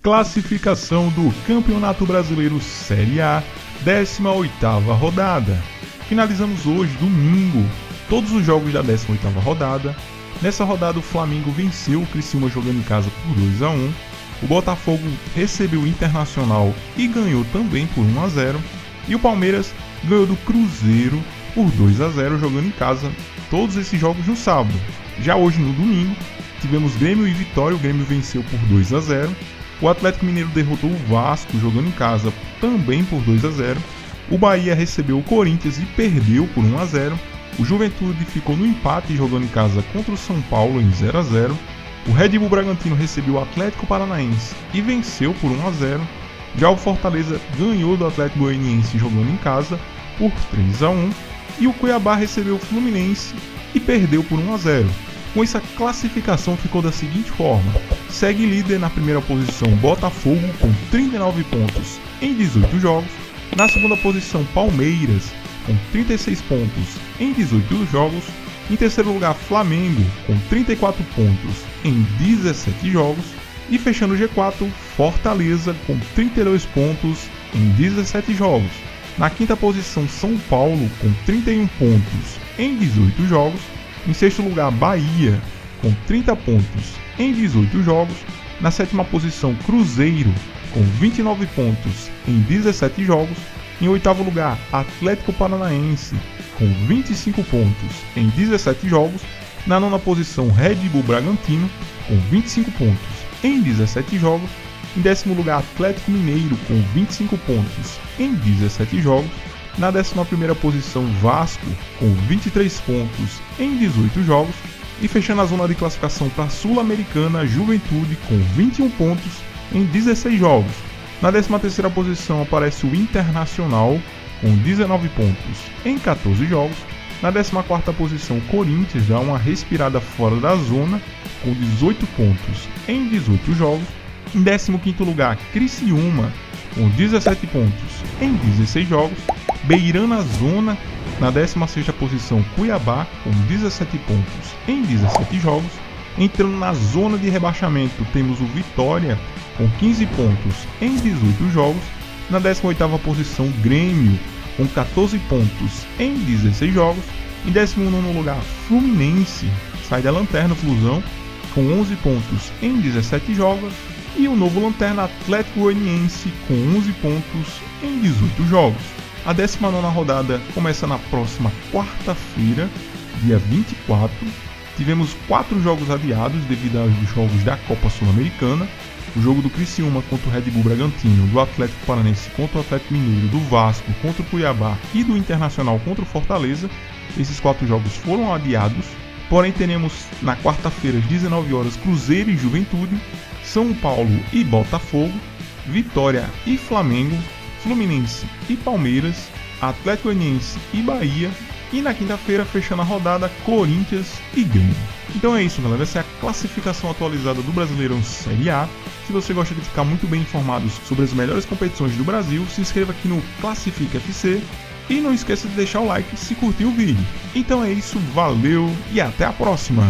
classificação do Campeonato Brasileiro Série A, 18ª rodada. Finalizamos hoje, domingo, todos os jogos da 18ª rodada. Nessa rodada o Flamengo venceu o Criciúma jogando em casa por 2-1. O Botafogo recebeu o Internacional e ganhou também por 1-0. E o Palmeiras ganhou do Cruzeiro por 2-0 jogando em casa. Todos esses jogos no sábado. Já hoje no domingo tivemos Grêmio e Vitória. O Grêmio venceu por 2-0. O Atlético Mineiro derrotou o Vasco jogando em casa também por 2-0. O Bahia recebeu o Corinthians e perdeu por 1-0. O Juventude ficou no empate jogando em casa contra o São Paulo em 0-0. O Red Bull Bragantino recebeu o Atlético Paranaense e venceu por 1-0. Já o Fortaleza ganhou do Atlético Goianiense jogando em casa por 3-1. E o Cuiabá recebeu o Fluminense e perdeu por 1-0. Com isso, a classificação ficou da seguinte forma: segue líder na primeira posição Botafogo com 39 pontos em 18 jogos. Na segunda posição Palmeiras com 36 pontos em 18 jogos. Em terceiro lugar Flamengo com 34 pontos em 17 jogos. E fechando o G4, Fortaleza com 32 pontos em 17 jogos. Na quinta posição São Paulo com 31 pontos em 18 jogos. Em sexto lugar Bahia com 30 pontos em 18 jogos. Na sétima posição Cruzeiro com 29 pontos em 17 jogos. Em oitavo lugar Atlético Paranaense com 25 pontos em 17 jogos. Na nona posição Red Bull Bragantino com 25 pontos em 17 jogos. Em décimo lugar Atlético Mineiro com 25 pontos em 17 jogos. Na 11ª posição Vasco com 23 pontos em 18 jogos. E fechando a zona de classificação para a Sul-Americana, Juventude com 21 pontos em 16 jogos. Na 13ª posição aparece o Internacional com 19 pontos em 14 jogos. Na 14ª posição Corinthians dá uma respirada fora da zona com 18 pontos em 18 jogos. Em 15º lugar Criciúma com 17 pontos em 16 jogos. Beirando a zona, na 16ª posição Cuiabá com 17 pontos em 17 jogos. Entrando na zona de rebaixamento temos o Vitória com 15 pontos em 18 jogos. Na 18ª posição Grêmio com 14 pontos em 16 jogos. Em 19º lugar Fluminense, sai da lanterna Flusão, com 11 pontos em 17 jogos. E o novo lanterna Atlético Goianiense com 11 pontos em 18 jogos. A 19ª rodada começa na próxima quarta-feira, dia 24. Tivemos 4 jogos adiados devido aos jogos da Copa Sul-Americana. O jogo do Criciúma contra o Red Bull Bragantino, do Atlético Paranaense contra o Atlético Mineiro, do Vasco contra o Cuiabá e do Internacional contra o Fortaleza. Esses 4 jogos foram adiados. Porém teremos na quarta-feira às 19 horas Cruzeiro e Juventude, São Paulo e Botafogo, Vitória e Flamengo, Fluminense e Palmeiras, Atlético Goianiense e Bahia. E na quinta-feira, fechando a rodada, Corinthians e Grêmio. Então é isso, galera. Essa é a classificação atualizada do Brasileirão Série A. Se você gosta de ficar muito bem informado sobre as melhores competições do Brasil, se inscreva aqui no Classifica FC. E não esqueça de deixar o like se curtiu o vídeo. Então é isso, valeu e até a próxima!